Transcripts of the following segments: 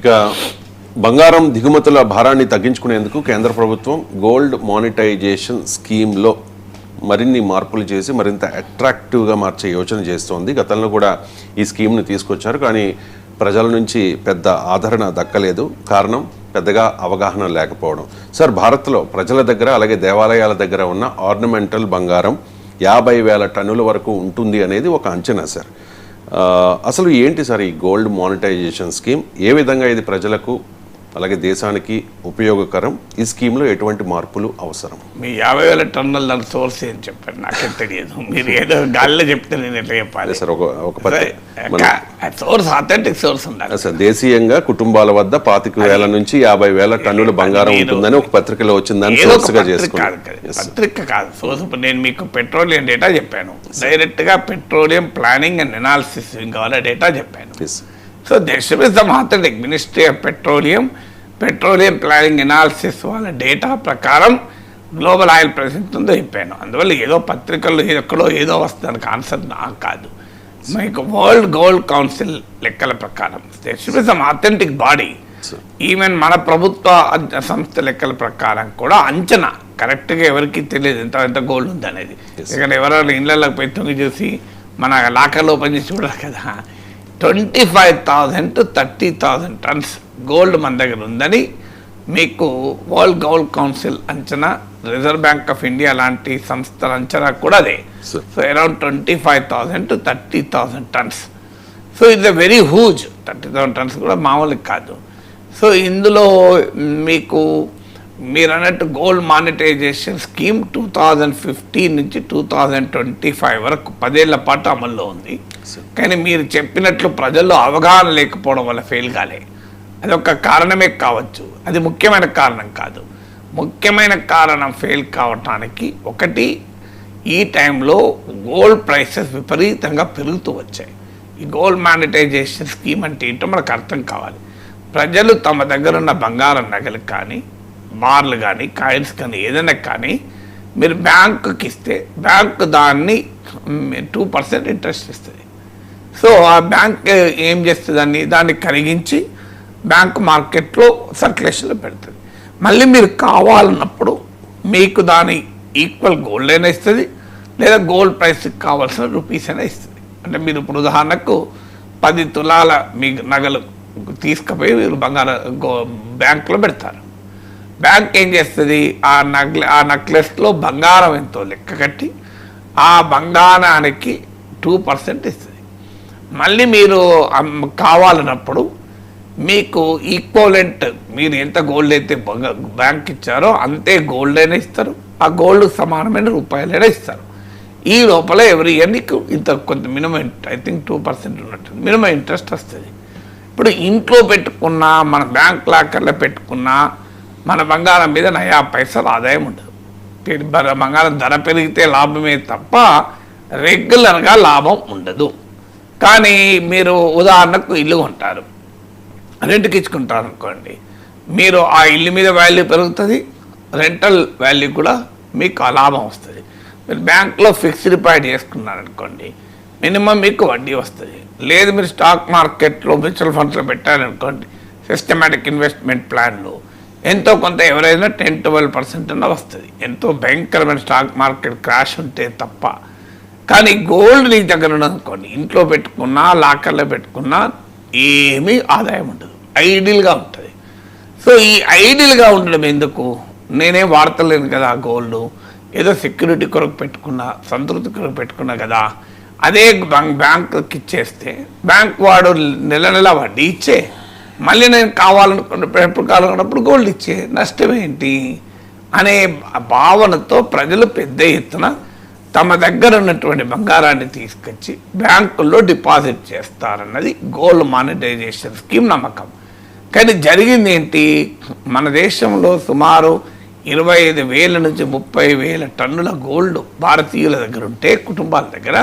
ఇక బంగారం దిగుమతుల భారాన్ని తగ్గించుకునేందుకు కేంద్ర ప్రభుత్వం గోల్డ్ మానిటైజేషన్ స్కీమ్లో మరిన్ని మార్పులు చేసి మరింత అట్రాక్టివ్గా మార్చే యోచన చేస్తోంది. గతంలో కూడా ఈ స్కీమ్ను తీసుకొచ్చారు, కానీ ప్రజల నుంచి పెద్ద ఆదరణ దక్కలేదు. కారణం పెద్దగా అవగాహన లేకపోవడం. సార్, భారత్లో ప్రజల దగ్గర అలాగే దేవాలయాల దగ్గర ఉన్న ఆర్నమెంటల్ బంగారం 50,000 టన్నుల వరకు ఉంటుంది అనేది ఒక అంచనా సార్. అసలు ఏంటి సార్ ఈ గోల్డ్ మానిటైజేషన్ స్కీమ్? ఏ విధంగా ఇది ప్రజలకు అలాగే దేశానికి ఉపయోగకరం? ఈ స్కీమ్లో ఎటువంటి మార్పులు అవసరం? మీ 50,000 టన్నుల దాని సోర్స్ ఏం చెప్పారు నాకే తెలియదు. మీరు ఏదో గాలిలో చెప్తే నేను ఎట్లా చెప్పాలి సార్? సోర్స్ అథెంటిక్ సోర్స్ ఉండాలి సార్. దేశీయంగా కుటుంబాల వద్ద 25,000 నుంచి 50,000 టన్నుల బంగారం ఉంటుందని ఒక పత్రికలో వచ్చిందని సోర్స్గా చేసుకున్నారు. పత్రిక కాదు సోర్స్. నేను మీకు పెట్రోలియం డేటా చెప్పాను, డైరెక్ట్ గా పెట్రోలియం ప్లానింగ్ అండ్ ఎనాలిసిస్ కావాల డేటా చెప్పాను. So there should be some authentic ministry of petroleum planning analysis వాళ్ళ డేటా ప్రకారం గ్లోబల్ ఆయిల్ ప్రైస్ ఎంత ఉందో చెప్పాను. అందువల్ల ఏదో పత్రికల్లో ఎక్కడో ఏదో వస్తుంది ఆన్సర్ నాకు కాదు. మీకు వరల్డ్ గోల్డ్ కౌన్సిల్ లెక్కల ప్రకారం there should be some authentic body. Even మన ప్రభుత్వ సంస్థ లెక్కల ప్రకారం కూడా అంచనా కరెక్ట్గా ఎవరికి తెలియదు ఎంత గోల్డ్ ఉంది అనేది. ఇక్కడ ఎవరైనా ఇళ్ళకి పోయి తొంగి చూసి మన లాకర్లో ఓపెన్ చేసి చూడరు కదా. 25,000 to 30,000 టన్స్ గోల్డ్ మన దగ్గర ఉందని మీకు వరల్డ్ గోల్డ్ కౌన్సిల్ అంచనా, రిజర్వ్ బ్యాంక్ ఆఫ్ ఇండియా లాంటి సంస్థల అంచనా కూడా అదే. So around 25,000 to 30,000 turns. So it's a very huge. 30,000 turns కూడా మామూలు కాదు. సో ఇందులో మీకు మీరు అన్నట్టు గోల్డ్ మానిటైజేషన్ స్కీమ్ 2015 నుంచి 2025 వరకు 10 ఏళ్ల పాటు అమల్లో ఉంది. కానీ మీరు చెప్పినట్లు ప్రజల్లో అవగాహన లేకపోవడం వల్ల ఫెయిల్ కాలే. అదొక కారణమే కావచ్చు, అది ముఖ్యమైన కారణం కాదు. ముఖ్యమైన కారణం ఫెయిల్ కావటానికి ఒకటి, ఈ టైంలో గోల్డ్ ప్రైసెస్ విపరీతంగా పెరుగుతూ వచ్చాయి. ఈ గోల్డ్ మానిటైజేషన్ స్కీమ్ అంటే ఏంటో మనకు అర్థం కావాలి. ప్రజలు తమ దగ్గర ఉన్న బంగారం నగలు కానీ, బార్లు కానీ, కాయిన్స్ కానీ, ఏదైనా కానీ మీరు బ్యాంకుకి ఇస్తే బ్యాంకు దాన్ని 2% ఇంట్రెస్ట్ ఇస్తుంది. సో ఆ బ్యాంక్ ఏం చేస్తుంది, దాన్ని కరిగించి బ్యాంక్ మార్కెట్లో సర్క్యులేషన్లో పెడుతుంది. మళ్ళీ మీరు కావాలన్నప్పుడు మీకు దాని ఈక్వల్ గోల్డ్ అయినా ఇస్తుంది, లేదా గోల్డ్ ప్రైస్కి కావాల్సిన రూపీస్ అయినా ఇస్తుంది. అంటే మీరు ఇప్పుడు ఉదాహరణకు 10 తులాల మీ నగలు తీసుకుపోయి మీరు బ్యాంకులో పెడతారు. బ్యాంక్ ఏం చేస్తుంది, ఆ నెక్లెస్లో బంగారం ఎంతో లెక్క కట్టి ఆ బంగారానికి 2% ఇస్తుంది. మళ్ళీ మీరు కావాలన్నప్పుడు మీకు ఈక్వలెంట్ మీరు ఎంత గోల్డ్ అయితే బ్యాంక్ ఇచ్చారో అంతే గోల్డ్ అయినా ఇస్తారు, ఆ గోల్డ్ సమానమైన రూపాయలైనా ఇస్తారు. ఈ లోపల ఎవరి ఇయర్ నీకు ఇంత కొంత మినిమం, ఐ థింక్ 2% ఉన్నట్టు మినిమం ఇంట్రెస్ట్ వస్తుంది. ఇప్పుడు ఇంట్లో పెట్టుకున్నా, మన బ్యాంక్ లాకర్లో పెట్టుకున్నా మన బంగారం మీద 9 పైసలు ఆదాయం ఉండదు. బంగారం ధర పెరిగితే లాభమే తప్ప రెగ్యులర్గా లాభం ఉండదు. కానీ మీరు ఉదాహరణకు ఇల్లు కొంటారు, రెంట్కి ఇచ్చుకుంటారు అనుకోండి, మీరు ఆ ఇల్లు మీద వాల్యూ పెరుగుతుంది, రెంటల్ వాల్యూ కూడా మీకు ఆ లాభం వస్తుంది. మీరు బ్యాంక్లో ఫిక్స్డ్ డిపాజిట్ చేసుకున్నారనుకోండి, మినిమం మీకు వడ్డీ వస్తుంది. లేదు మీరు స్టాక్ మార్కెట్లో మ్యూచువల్ ఫండ్స్లో పెట్టారనుకోండి, సిస్టమేటిక్ ఇన్వెస్ట్మెంట్ ప్లాన్లో ఎంతో కొంత ఎవరైనా 10-12% అన్న వస్తుంది, ఎంతో భయంకరమైన స్టాక్ మార్కెట్ క్రాష్ ఉంటే తప్ప. కానీ గోల్డ్ నీ దగ్గర ఉన్నదనుకోండి, ఇంట్లో పెట్టుకున్నా లాకర్లో పెట్టుకున్నా ఏమీ ఆదాయం ఉండదు, ఐడియల్గా ఉంటుంది. సో ఈ ఐడియల్గా ఉండడం ఎందుకు? నేనేం వాడతలేను కదా గోల్డ్, ఏదో సెక్యూరిటీ కొరకు పెట్టుకున్నా, సంతృప్తి కొరకు పెట్టుకున్నా కదా. అదే బ్యాంకుకి ఇచ్చేస్తే బ్యాంక్ వాడు నెల వడ్డీ ఇచ్చే, మళ్ళీ నేను ఎప్పుడు కావాలన్నప్పుడు గోల్డ్ ఇచ్చే, నష్టమేంటి అనే భావనతో ప్రజలు పెద్ద ఎత్తున తమ దగ్గర ఉన్నటువంటి బంగారాన్ని తీసుకొచ్చి బ్యాంకుల్లో డిపాజిట్ చేస్తారన్నది గోల్డ్ మానిటైజేషన్ స్కీమ్ నమ్మకం. కానీ జరిగింది ఏంటి, మన దేశంలో సుమారు 25,000 నుంచి 30,000 టన్నుల గోల్డ్ భారతీయుల దగ్గర ఉంటే, కుటుంబాల దగ్గర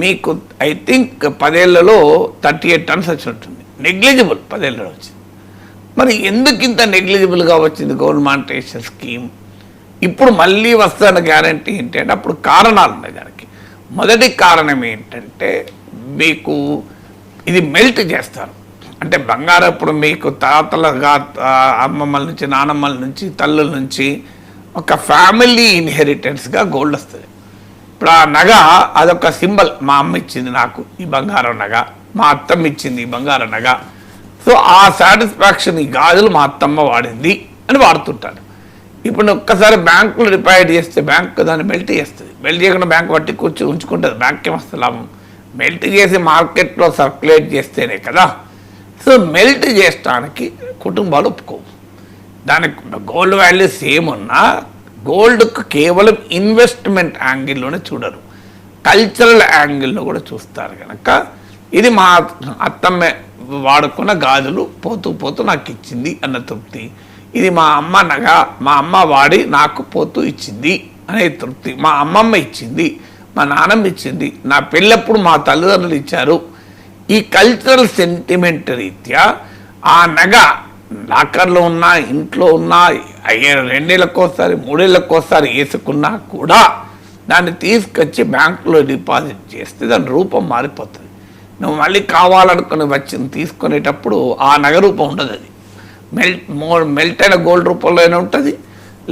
మీకు ఐ థింక్ 10 ఏళ్లలో 38 టన్స్ వచ్చి ఉంటుంది. నెగ్లిజిబుల్ 10 ఏళ్ళలో వచ్చింది. మరి ఎందుకు ఇంత నెగ్లిజిబుల్గా వచ్చింది గోల్డ్ మానిటైజేషన్ స్కీమ్? ఇప్పుడు మళ్ళీ వస్తున్న గ్యారంటీ ఏంటంటే అప్పుడు కారణాలు ఉన్నాయి దానికి. మొదటి కారణం ఏంటంటే మీకు ఇది మెల్ట్ చేస్తారు. అంటే బంగారం ఇప్పుడు మీకు తాతలుగా అమ్మమ్మల నుంచి నానమ్మల నుంచి తల్లుల నుంచి ఒక ఫ్యామిలీ ఇన్హెరిటెన్స్గా గోల్డ్ వస్తుంది. ఇప్పుడు ఆ నగ అదొక సింబల్. మా అమ్మ ఇచ్చింది నాకు ఈ బంగారం నగ, మా అత్తమ్మ ఇచ్చింది ఈ బంగారం నగ. సో ఆ సాటిస్ఫాక్షన్ ఈ గాజులు మా అత్తమ్మ వాడింది అని వాడుతుంటారు. ఇప్పుడు ఒక్కసారి బ్యాంకులో డిపాజిట్ చేస్తే బ్యాంకు దాన్ని మెల్ట్ చేస్తుంది. మెల్ట్ చేయకుండా బ్యాంక్ పట్టి ఉంచుకుంటుంది. బ్యాంక్ ఏమొస్తుంది లాభం? మెల్ట్ చేసి మార్కెట్లో సర్క్యులేట్ చేస్తేనే కదా. సో మెల్ట్ చేయడానికి కుటుంబాలు ఒప్పుకోవు. దానికి గోల్డ్ వాల్యూ సేమ్ ఉన్నా గోల్డ్కు కేవలం ఇన్వెస్ట్మెంట్ యాంగిల్లోనే చూడరు, కల్చరల్ యాంగిల్లో కూడా చూస్తారు. కనుక ఇది మా అత్తమ్మ వాడుకున్న గాజులు పోతూ పోతూ నాకు ఇచ్చింది అన్న తృప్తి, ఇది మా అమ్మ నగ మా అమ్మ వాడి నాకు పోతూ ఇచ్చింది అనే తృప్తి, మా అమ్మమ్మ ఇచ్చింది, మా నాన్నమ్మ ఇచ్చింది, నా పెళ్ళప్పుడు మా తల్లిదండ్రులు ఇచ్చారు. ఈ కల్చరల్ సెంటిమెంట్ రీత్యా ఆ నగ లాకర్లో ఉన్నా ఇంట్లో ఉన్నా 2 ఏళ్ళకోసారి 3 ఏళ్ళకోసారి వేసుకున్నా కూడా దాన్ని తీసుకొచ్చి బ్యాంకులో డిపాజిట్ చేస్తే దాని రూపం మారిపోతుంది. నువ్వు మళ్ళీ కావాలనుకుని వచ్చింది తీసుకునేటప్పుడు ఆ నగ రూపం ఉండదు. అది మెల్ట్ అయిన గోల్డ్ రూపంలోనే ఉంటుంది,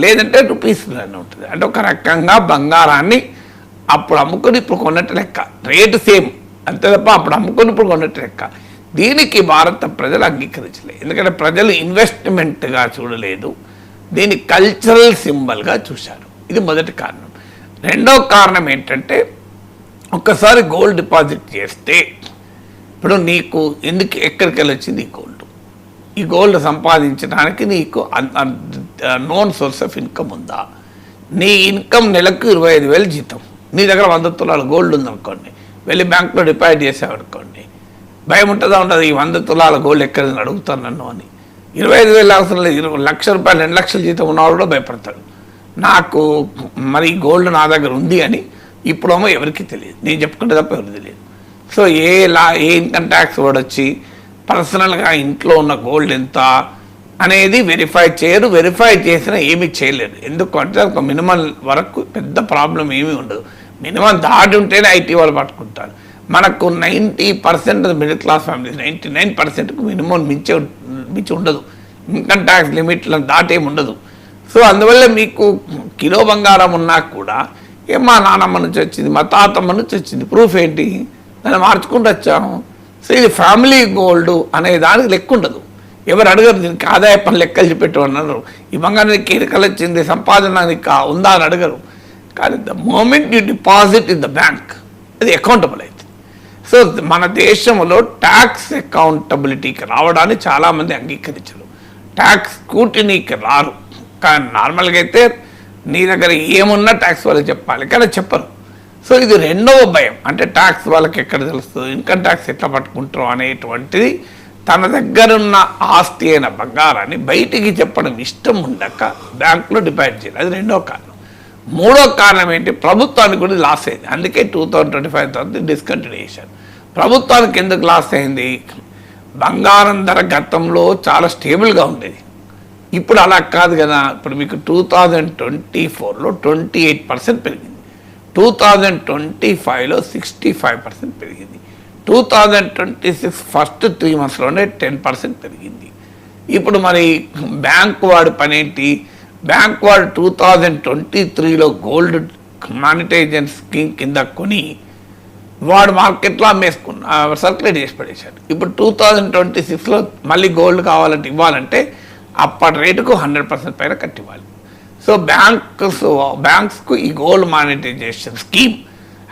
లేదంటే రూపీస్లోనే ఉంటుంది. అంటే ఒక రకంగా బంగారాన్ని అప్పుడు అమ్ముకొని ఇప్పుడు కొన్నట్టు లెక్క, రేటు సేమ్ అంతే తప్ప అప్పుడు అమ్ముకొని ఇప్పుడు కొన్నట్టు లెక్క. దీనికి భారత ప్రజలు అంగీకరించలేదు. ఎందుకంటే ప్రజలు ఇన్వెస్ట్మెంట్గా చూడలేదు, దీన్ని కల్చరల్ సింబల్గా చూశారు. ఇది మొదటి కారణం. రెండో కారణం ఏంటంటే ఒక్కసారి గోల్డ్ డిపాజిట్ చేస్తే ఇప్పుడు నీకు ఎక్కడికి వెళ్ళి వచ్చింది ఈ గోల్డ్? ఈ గోల్డ్ సంపాదించడానికి నీకు నోన్ సోర్స్ ఆఫ్ ఇన్కమ్ ఉందా? నీ ఇన్కమ్ నెలకు 25,000 జీతం, నీ దగ్గర 100 తులాల గోల్డ్ ఉందనుకోండి, వెళ్ళి బ్యాంకులో డిపాజిట్ చేసావనుకోండి, భయం ఉంటుందా? ఉండదు. ఈ 100 తులాల గోల్డ్ ఎక్కడైనా అడుగుతాను నన్ను అని. 25,000 అవసరం లేదు, 1,00,000 రూపాయలు 2 లక్షల జీతం ఉన్నవాడు కూడా భయపడతాడు. నాకు మరి గోల్డ్ నా దగ్గర ఉంది అని ఇప్పుడేమో ఎవరికి తెలియదు, నేను చెప్పుకుంటే తప్ప ఎవరికి తెలియదు. సో ఏ ఇన్కమ్ ట్యాక్స్ వాడు వచ్చి పర్సనల్గా ఇంట్లో ఉన్న గోల్డ్ ఎంత అనేది వెరిఫై చేయరు. వెరిఫై చేసినా ఏమీ చేయలేరు. ఎందుకంటే ఒక మినిమం వరకు పెద్ద ప్రాబ్లం ఏమీ ఉండదు. మినిమం దాటి ఉంటేనే ఐటీ వాళ్ళు పట్టుకుంటారు. మనకు 90% మిడిల్ క్లాస్ ఫ్యామిలీస్ 99%కు మినిమం మించి ఉండదు. ఇన్కమ్ ట్యాక్స్ లిమిట్లను దాటేమి ఉండదు. సో అందువల్ల మీకు కిలో బంగారం ఉన్నా కూడా మా నాన్నమ్మ నుంచి వచ్చింది, మా తాతమ్మ నుంచి వచ్చింది, ప్రూఫ్ ఏంటి? దాన్ని మార్చుకుంటూ వచ్చాము. సో ఇది ఫ్యామిలీ గోల్డ్ అనే దానికి లెక్క ఉండదు. ఎవరు అడగరు, దీనికి ఆదాయ పన్ను లెక్కలు చెప్పేట్టు అన్నారు. ఈ బంగారానికి ఎన్నికలు వచ్చింది, సంపాదన ఉందా అని అడగరు. కానీ the moment you deposit in the bank అది అకౌంటబుల్ అవుతుంది. సో మన దేశంలో ట్యాక్స్ అకౌంటబిలిటీకి రావడానికి చాలామంది అంగీకరించరు, ట్యాక్స్ స్క్రూటినీకి రారు. కానీ నార్మల్గా అయితే నీ దగ్గర ఏమున్నా ట్యాక్స్ వాళ్ళకి చెప్పాలి, కానీ చెప్పరు. సో ఇది రెండవ భయం. అంటే ట్యాక్స్ వాళ్ళకి ఎక్కడ తెలుస్తుంది, ఇన్కమ్ ట్యాక్స్ ఎట్లా పట్టుకుంటారు అనేటువంటిది. తన దగ్గరున్న ఆస్తి అయిన బంగారాన్ని బయటికి చెప్పడం ఇష్టం ఉండక బ్యాంకులో డిపాజిట్ చేయాలి. అది రెండో కారణం. మూడో కారణం ఏంటి? ప్రభుత్వానికి కూడా లాస్ అయింది. అందుకే 2025 తర్వాత డిస్కంటిన్యూషన్. ప్రభుత్వానికి ఎందుకు లాస్ అయింది? బంగారం ధర గతంలో చాలా స్టేబుల్గా ఉండేది, ఇప్పుడు అలా కాదు కదా. ఇప్పుడు మీకు 2024లో 28% పెరిగింది, 2025లో 65% పెరిగింది, 2026 ఫస్ట్ 3 monthsలోనే 10% పెరిగింది. ఇప్పుడు మరి బ్యాంకు వాడి పని ఏంటి? బ్యాంక్ వాడు 2023లో గోల్డ్ మానిటైజేషన్ స్కీమ్ కింద కొని వాడు మార్కెట్లో సర్క్యులేట్ చేసి పడేశాడు. ఇప్పుడు 2026లో మళ్ళీ గోల్డ్ కావాలంటే ఇవ్వాలంటే అప్పటి రేటుకు 100% పైన కట్టివ్వాలి. సో బ్యాంక్స్కు ఈ gold monetisation scheme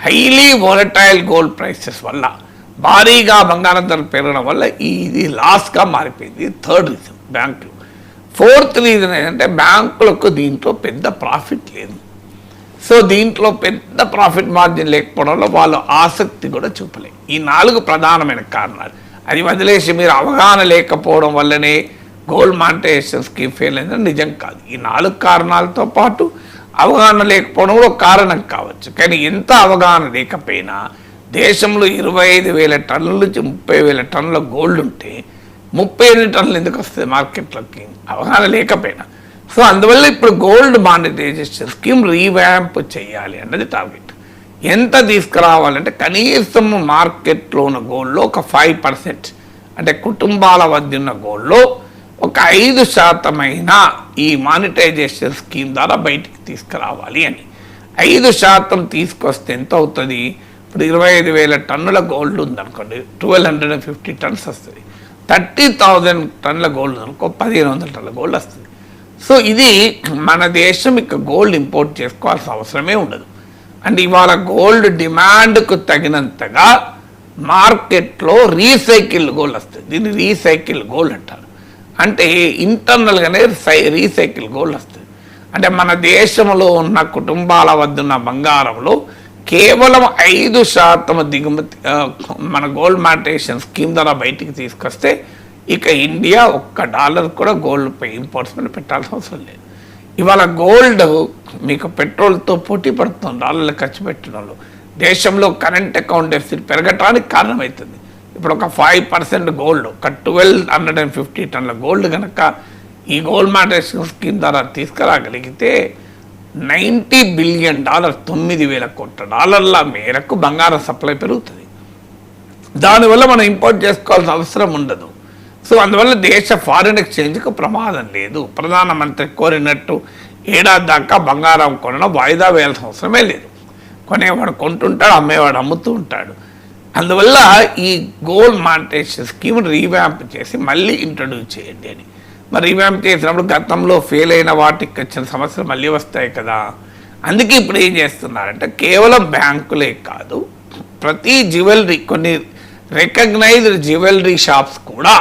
highly volatile gold prices వల్ల, భారీగా బంగారం ధర పెరగడం వల్ల ఇది లాస్గా మారిపోయింది. థర్డ్ రీజన్ బ్యాంకులు. ఫోర్త్ రీజన్ ఏంటంటే బ్యాంకులకు దీంట్లో పెద్ద ప్రాఫిట్ లేదు. సో దీంట్లో పెద్ద ప్రాఫిట్ మార్జిన్ లేకపోవడంలో వాళ్ళు ఆసక్తి కూడా చూపలేదు. ఈ 4 ప్రధానమైన కారణాలు. అది వదిలేసి మీరు అవగాహన లేకపోవడం వల్లనే గోల్డ్ మానిటైజేషన్ స్కీమ్ ఫెయిల్ అయిందని నిజం కాదు. ఈ 4 కారణాలతో పాటు అవగాహన లేకపోవడం కూడా ఒక కారణం కావచ్చు. కానీ ఎంత అవగాహన లేకపోయినా దేశంలో 25,000 టన్నుల నుంచి 30,000 టన్నుల గోల్డ్ ఉంటే 38 టన్నులు ఎందుకు వస్తుంది మార్కెట్లోకి? అవగాహన లేకపోయినా. సో అందువల్ల ఇప్పుడు గోల్డ్ మానిటైజేషన్ స్కీమ్ రీవ్యాంప్ చేయాలి అన్నది టార్గెట్. ఎంత తీసుకురావాలంటే కనీసం మార్కెట్లో ఉన్న గోల్డ్లో ఒక 5% అంటే కుటుంబాల వద్ద ఉన్న గోల్డ్లో ఒక 5% ఈ మానిటైజేషన్ స్కీమ్ ద్వారా బయటికి తీసుకురావాలి అని. 5% తీసుకొస్తే ఎంత అవుతుంది? ఇప్పుడు 25,000 టన్నుల గోల్డ్ ఉందనుకోండి, 1250 టన్స్ వస్తుంది. 30,000 టన్నుల గోల్డ్ అనుకో, 1,500 టన్నుల గోల్డ్ వస్తుంది. సో ఇది మన దేశం ఇక గోల్డ్ ఇంపోర్ట్ చేసుకోవాల్సిన అవసరమే ఉండదు. అంటే ఇవాళ గోల్డ్ డిమాండ్కు తగినంతగా మార్కెట్లో రీసైకిల్ గోల్డ్ వస్తుంది. దీన్ని రీసైకిల్ గోల్డ్ అంటారు. అంటే ఇంటర్నల్గానే రీసైకిల్ గోల్డ్ వస్తుంది. అంటే మన దేశంలో ఉన్న కుటుంబాల వద్ద ఉన్న బంగారంలో కేవలం 5% దిగుమతి మన గోల్డ్ మానిటైజేషన్ స్కీమ్ ద్వారా బయటికి తీసుకొస్తే ఇక ఇండియా $1 కూడా గోల్డ్ పై ఇంపోర్ట్స్ మీద పెట్టాల్సిన అవసరం లేదు. ఇవాళ గోల్డ్ మీకు పెట్రోల్తో పోటీ పడుతుంది. డాలర్లు ఖర్చు పెట్టడంలో దేశంలో కరెంట్ అకౌంట్ డెఫిసిట్ పెరగటానికి కారణమవుతుంది. ఇప్పుడు ఒక 5% గోల్డ్, ఒక 1250 టన్నుల గోల్డ్ కనుక ఈ గోల్డ్ మానిటైజేషన్ స్కీమ్ ద్వారా తీసుకురాగలిగితే $90 బిలియన్, 9,000 కోట్ల డాలర్ల మేరకు బంగారం సప్లై పెరుగుతుంది. దానివల్ల మనం ఇంపోర్ట్ చేసుకోవాల్సిన అవసరం ఉండదు. సో అందువల్ల దేశ ఫారిన్ ఎక్స్చేంజ్కి ప్రమాదం లేదు. ప్రధానమంత్రి కోరినట్టు ఏడాది దాకా బంగారం కొనడం వాయిదా వేయాల్సిన అవసరమే లేదు. కొనేవాడు కొంటుంటాడు, అమ్మేవాడు అమ్ముతూ ఉంటాడు. అందువల్ల ఈ గోల్డ్ మానిటైజేషన్ స్కీమ్ రీవ్యాంప్ చేసి మళ్ళీ ఇంట్రడ్యూస్ చేయండి అని. మరి రీవ్యాంప్ చేసినప్పుడు గతంలో ఫెయిల్ అయిన వాటికి వచ్చిన సమస్యలు మళ్ళీ వస్తాయి కదా. అందుకే ఇప్పుడు ఏం చేస్తున్నారంటే కేవలం బ్యాంకులే కాదు, ప్రతి జ్యువెలరీ, కొన్ని రికగ్నైజ్డ్ జ్యువెలరీ షాప్స్ కూడా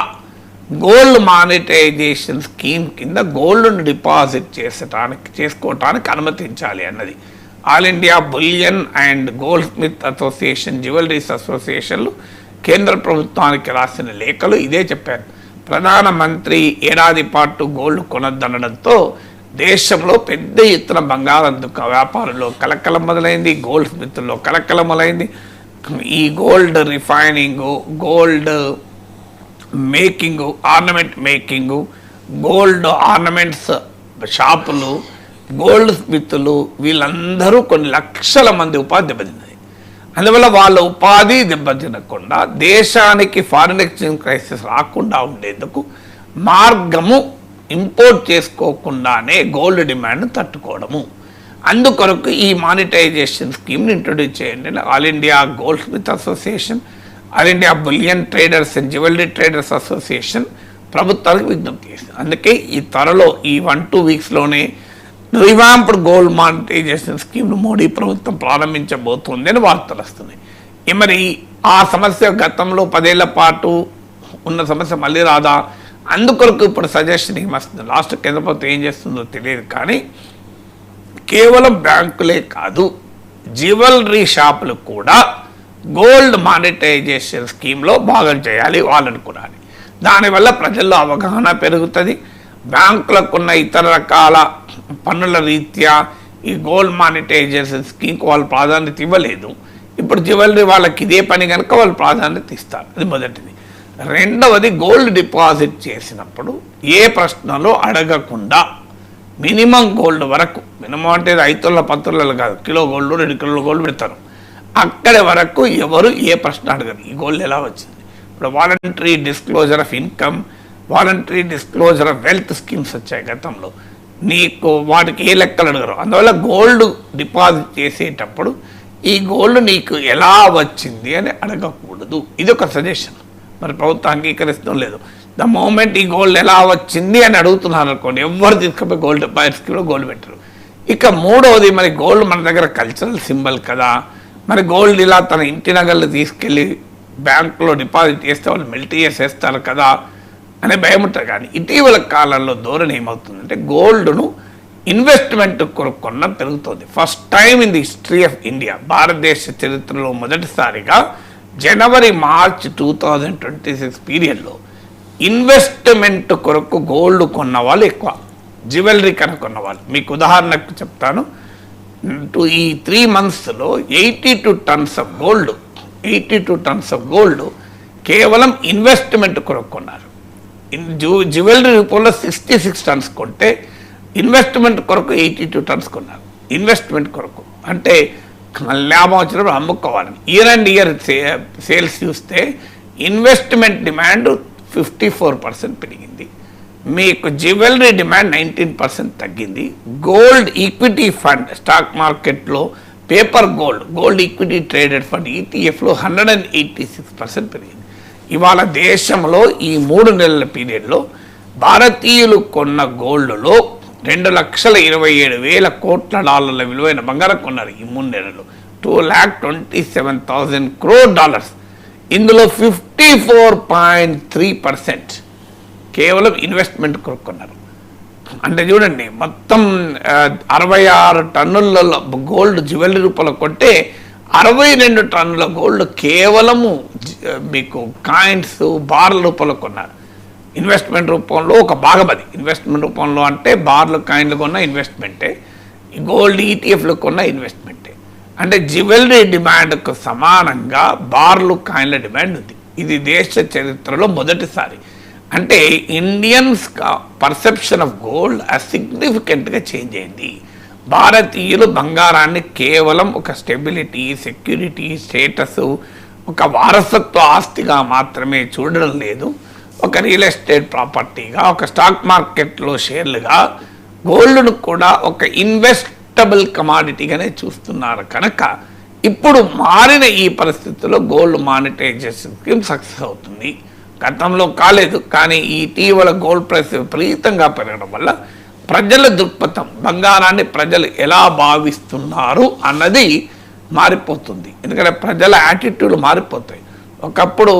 గోల్డ్ మానిటైజేషన్ స్కీమ్ కింద గోల్డ్ను డిపాజిట్ చేసుకోవటానికి అనుమతించాలి అన్నది. All India bullion and goldsmith association, jewelleries అసోసియేషన్లు కేంద్ర ప్రభుత్వానికి రాసిన లేఖలు ఇదే చెప్పారు. ప్రధానమంత్రి ఏడాది పాటు గోల్డ్ కొనొద్దనడంతో దేశంలో పెద్ద ఎత్తున బంగారం వ్యాపారంలో కలకలం మొదలైంది, గోల్డ్ స్మిత్లో కలకలం మొదలైంది. ఈ gold refining, gold making, ornament making, gold ornaments షాపులు, గోల్డ్ స్మిత్లు, వీళ్ళందరూ కొన్ని లక్షల మంది ఉపాధి దెబ్బతిన్నది. అందువల్ల వాళ్ళ ఉపాధి దెబ్బతినకుండా దేశానికి ఫారిన్ ఎక్స్చేంజ్ క్రైసిస్ రాకుండా ఉండేందుకు మార్గము ఇంపోర్ట్ చేసుకోకుండానే గోల్డ్ డిమాండ్ను తట్టుకోవడము. అందుకొరకు ఈ మానిటైజేషన్ స్కీమ్ని ఇంట్రొడ్యూస్ చేయండి. All India goldsmith association, all India bullion traders and jewellery traders association ప్రభుత్వానికి విజ్ఞప్తి చేసింది. అందుకే ఈ త్వరలో ఈ 1-2 వీక్స్లోనే రివాంప్డ్ గోల్డ్ మానిటైజేషన్ స్కీమ్ను మోడీ ప్రభుత్వం ప్రారంభించబోతుంది అని వార్తలు వస్తున్నాయి. మరి ఆ సమస్య గతంలో 10 ఏళ్ల పాటు ఉన్న సమస్య మళ్ళీ రాదా? అందుకొరకు ఇప్పుడు సజెషన్ ఏమొస్తుంది, లాస్ట్ కేంద్ర ప్రభుత్వం ఏం చేస్తుందో తెలియదు. కానీ కేవలం బ్యాంకులే కాదు, జ్యువెలరీ షాపులు కూడా గోల్డ్ మానిటైజేషన్ స్కీమ్లో భాగం చేయాలి వాళ్ళనుకున్నాను. దానివల్ల ప్రజల్లో అవగాహన పెరుగుతుంది. బ్యాంకులకున్న ఇతర రకాల పన్నుల రీత్యా ఈ గోల్డ్ మానిటైజేషన్ స్కీమ్కి వాళ్ళు ప్రాధాన్యత ఇవ్వలేదు. ఇప్పుడు జ్యువెలరీ వాళ్ళకి ఇదే పని కనుక వాళ్ళు ప్రాధాన్యత ఇస్తారు. అది మొదటిది. రెండవది, గోల్డ్ డిపాజిట్ చేసినప్పుడు ఏ ప్రశ్నలో అడగకుండా మినిమం గోల్డ్ వరకు, మినిమం అంటే 5 తులాల 10 తులాలు కాదు, కిలో గోల్డ్ 2 కిలోల గోల్డ్ పెడతారు. అక్కడి వరకు ఎవరు ఏ ప్రశ్న అడగరు. ఈ గోల్డ్ ఎలా వచ్చింది? ఇప్పుడు voluntary disclosure of income, voluntary disclosure of wealth schemes వచ్చాయి గతంలో. నీకు వాటికి ఏ లెక్కలు అడగరు. అందువల్ల గోల్డ్ డిపాజిట్ చేసేటప్పుడు ఈ గోల్డ్ నీకు ఎలా వచ్చింది అని అడగకూడదు. ఇది ఒక సజెషన్. మరి ప్రభుత్వం అంగీకరిస్తూ లేదు. ద మూమెంట్ ఈ గోల్డ్ ఎలా వచ్చింది అని అడుగుతున్నారు అనుకోండి, ఎవరు తీసుకుపోయి గోల్డ్ డిపాజిట్ స్కీమ్లో గోల్డ్ పెట్టరు. ఇక మూడవది, మరి గోల్డ్ మన దగ్గర కల్చరల్ సింబల్ కదా, మరి గోల్డ్ ఇలా తన ఇంటి నగలు తీసుకెళ్ళి బ్యాంకులో డిపాజిట్ చేస్తే వాళ్ళు మెల్ట్ చేసేస్తారు కదా అనే భయం ఉంటుంది. కానీ ఇటీవల కాలంలో ధోరణి ఏమవుతుందంటే గోల్డ్ను ఇన్వెస్ట్మెంట్ కొనుక్కున్న పెరుగుతుంది. First time in the history of India, భారతదేశ చరిత్రలో మొదటిసారిగా జనవరి-మార్చ్ 2026 పీరియడ్లో ఇన్వెస్ట్మెంట్ కొరకు గోల్డ్ కొన్న వాళ్ళు ఎక్కువ, జ్యువెలరీ కనుక్కున్న వాళ్ళు. మీకు ఉదాహరణకు చెప్తాను. ఈ 3 monthsలో 82 టన్స్ ఆఫ్ గోల్డ్ కేవలం ఇన్వెస్ట్మెంట్ కొరకు కొన్నారు. జ్యువెలరీ రూపంలో 66 టన్స్ కొంటే ఇన్వెస్ట్మెంట్ కొరకు 82 టన్స్ కొన్నారు. ఇన్వెస్ట్మెంట్ కొరకు అంటే లాభం వచ్చినప్పుడు అమ్ముకోవాలని. ఇయర్ అండ్ ఇయర్ సేల్స్ చూస్తే ఇన్వెస్ట్మెంట్ డిమాండ్ 54% పెరిగింది, మీకు జ్యువెలరీ డిమాండ్ 19% తగ్గింది. గోల్డ్ ఈక్విటీ ఫండ్ స్టాక్ మార్కెట్లో paper gold equity traded fund ఈటీఎఫ్లో 186% పెరిగింది. ఇవాళ దేశంలో ఈ 3 నెలల పీరియడ్లో భారతీయులు కొన్న గోల్డ్లో $2,27,000 కోట్ల విలువైన బంగారం కొన్నారు. ఈ 3 నెలలు $2,27,000 crore. ఇందులో 54.3% కేవలం ఇన్వెస్ట్మెంట్ కొనుక్కున్నారు. అంటే చూడండి, మొత్తం 66 టన్నుల గోల్డ్ జ్యువెలరీ రూపంలో కొంటే 62 టన్నుల గోల్డ్ కేవలము మీకు కాయిన్స్ బార్ల రూపంలో కొన్నారు. ఇన్వెస్ట్మెంట్ రూపంలో ఒక భాగం అది. ఇన్వెస్ట్మెంట్ రూపంలో అంటే బార్లు కాయిన్లు కొన్న ఇన్వెస్ట్మెంటే, గోల్డ్ ఈటీఎఫ్లు కొన్న ఇన్వెస్ట్మెంటే. అంటే జ్యువెలరీ డిమాండ్కు సమానంగా బార్లు కాయిన్ల డిమాండ్ ఉంది. ఇది దేశ చరిత్రలో మొదటిసారి. అంటే ఇండియన్స్ పర్సెప్షన్ ఆఫ్ గోల్డ్ సిగ్నిఫికెంట్గా చేంజ్ అయింది. భారతీయులు బంగారాన్ని కేవలం ఒక స్టెబిలిటీ, సెక్యూరిటీ, స్టేటస్, ఒక వారసత్వ ఆస్తిగా మాత్రమే చూడడం లేదు. ఒక రియల్ ఎస్టేట్ ప్రాపర్టీగా, ఒక స్టాక్ మార్కెట్లో షేర్లుగా గోల్డ్ను కూడా ఒక ఇన్వెస్టబుల్ కమాడిటీగానే చూస్తున్నారు. కనుక ఇప్పుడు మారిన ఈ పరిస్థితుల్లో గోల్డ్ మానిటైజేషన్ స్కీమ్ సక్సెస్ అవుతుంది. గతంలో కాలేదు, కానీ ఈ ఇటీవల గోల్డ్ ప్రైస్ విపరీతంగా పెరగడం వల్ల ప్రజల దృక్పథం, బంగారాన్ని ప్రజలు ఎలా భావిస్తున్నారు అన్నది మారిపోతుంది. ఎందుకంటే ప్రజల యాటిట్యూడ్ మారిపోతాయి. ఒకప్పుడు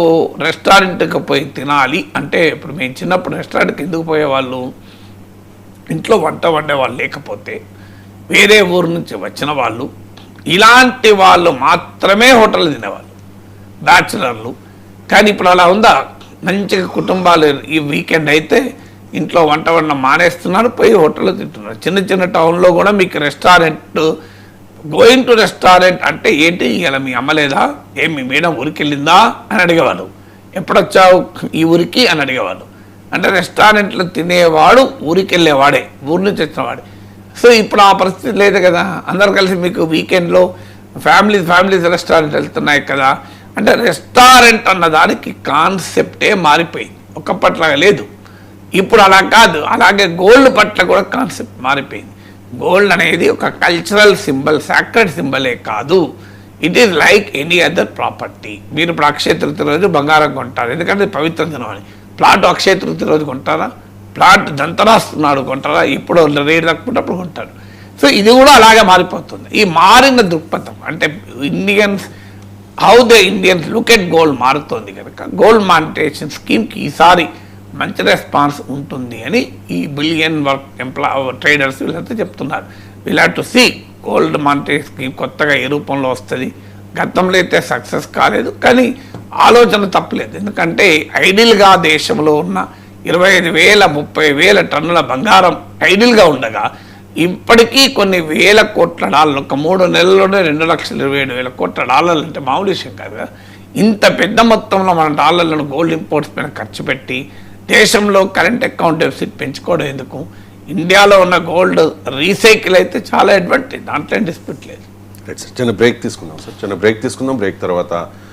రెస్టారెంట్కి పోయి తినాలి అంటే, ఇప్పుడు మేము చిన్నప్పుడు రెస్టారెంట్కి ఎందుకు పోయేవాళ్ళు, ఇంట్లో వంట వండేవాళ్ళు లేకపోతే వేరే ఊరు నుంచి వచ్చిన వాళ్ళు, ఇలాంటి వాళ్ళు మాత్రమే హోటల్ తినేవాళ్ళు, బ్యాచులర్లు. కానీ ఇప్పుడు అలా ఉందా? మంచిగా కుటుంబాలు ఈ వీకెండ్ అయితే ఇంట్లో వంట వండడం మానేస్తున్నారు, పోయి హోటల్లో తింటున్నారు. చిన్న చిన్న టౌన్లో కూడా మీకు రెస్టారెంట్, గోయింగ్ టు రెస్టారెంట్ అంటే ఏంటి, ఇలా మీ అమ్మలేదా, ఏం మీ మేడం ఊరికి వెళ్ళిందా అని అడిగేవాళ్ళు. ఎప్పుడొచ్చావు ఈ ఊరికి అని అడిగేవాళ్ళు. అంటే రెస్టారెంట్లో తినేవాడు ఊరికి వెళ్ళేవాడే, ఊరి నుంచి వచ్చినవాడే. సో ఇప్పుడు ఆ పరిస్థితి లేదు కదా. అందరు కలిసి మీకు వీకెండ్లో ఫ్యామిలీస్ రెస్టారెంట్ వెళ్తున్నాయి కదా. అంటే రెస్టారెంట్ అన్న దానికి కాన్సెప్టే మారిపోయింది, ఒకప్పట్లాగా లేదు. ఇప్పుడు అలా కాదు. అలాగే గోల్డ్ పట్ల కూడా కాన్సెప్ట్ మారిపోయింది. గోల్డ్ అనేది ఒక కల్చరల్ సింబల్, సాక్రెడ్ సింబలే కాదు, it is like any other property. మీరు ఇప్పుడు అక్షయ తృతీయ రోజు బంగారం కొంటారు, ఎందుకంటే పవిత్ర దినం అని. ప్లాట్ అక్షయ తృతీయ రోజు కొంటారా? ప్లాట్ దంతరాస్తున్నాడు కొంటారా? ఇప్పుడు రేటు తక్కువ కొంటారు. సో ఇది కూడా అలాగే మారిపోతుంది. ఈ మారిన దృక్పథం అంటే how the Indians look at gold మారుతోంది కనుక గోల్డ్ మానిటైజేషన్ స్కీమ్కి ఈసారి మంచి రెస్పాన్స్ ఉంటుంది అని ఈ బిలియన్ వర్క్ ట్రేడర్స్ వీళ్ళంతా చెప్తున్నారు. We'll have to see gold monetisation scheme కొత్తగా ఏ రూపంలో వస్తుంది. గతంలో అయితే సక్సెస్ కాలేదు, కానీ ఆలోచన తప్పలేదు. ఎందుకంటే ఐడియల్గా దేశంలో ఉన్న 25,000 30,000 టన్నుల బంగారం ఐడియల్గా ఉండగా ఇప్పటికీ కొన్ని వేల కోట్ల డాలర్లు, ఒక 3 నెలల్లోనే $2,27,000 కోట్ల డాలర్లు అంటే మామూలు విషయం కాదు కదా. ఇంత పెద్ద మొత్తంలో మన డాలర్లను గోల్డ్ ఇంపోర్ట్స్ పైన ఖర్చు పెట్టి దేశంలో కరెంట్ అకౌంట్ డెఫిసిట్ పెంచుకోవడం ఎందుకు? ఇండియాలో ఉన్న గోల్డ్ రీసైకిల్ అయితే చాలా అడ్వాంటేజ్, దాంట్లో డిస్ప్యూట్ లేదు. చిన్న బ్రేక్ తీసుకుందాం సార్, బ్రేక్ తర్వాత